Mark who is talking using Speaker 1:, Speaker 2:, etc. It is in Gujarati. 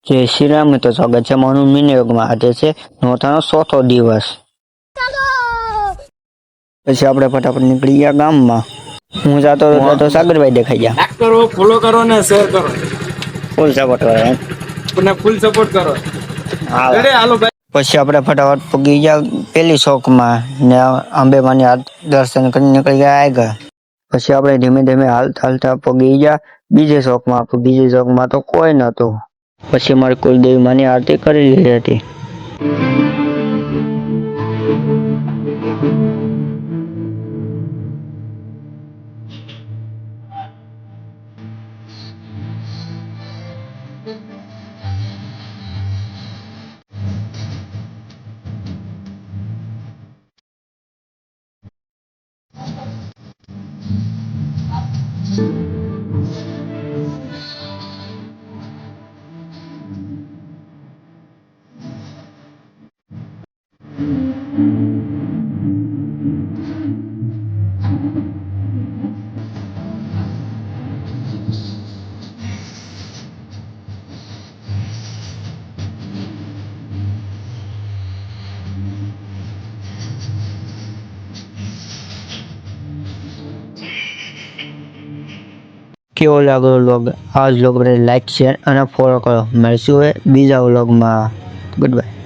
Speaker 1: જય શ્રી રામ મિત્રો, સ્વાગત છે મારું મિનિયોગમાં. આજે છે નોરતાનો ચોથો દિવસ. પછી આપણે ફટાફટ નીકળી ગયા ગામમાં. હું જાતો તો સાગરભાઈ દેખાઈ ગયા.
Speaker 2: લાઈક કરો, ફોલો કરો ને શેર કરો.
Speaker 1: ફૂલ સપોર્ટ કરો
Speaker 2: અને ફૂલ સપોર્ટ કરો. અરે હાલો ભાઈ.
Speaker 1: પછી આપણે ફટાફટ પગી ગયા પેલી ચોકમાં ને અંબેમાની દર્શન કરીને નીકળી ગયા આગળ. પછી આપણે ધીમે ધીમે હાલતા પગી ગયા બીજે ચોકમાં. બીજે ચોકમાં તો કોઈ નતું. પછી મારી કુલદેવી માની આરતી કરી લીધી હતી. કેવો લાગ્યો વ્લોગ? આ વ્લોગ લાઈક શેર અને ફોલો કરો. મળશું હવે બીજા વ્લોગમાં. Good bye.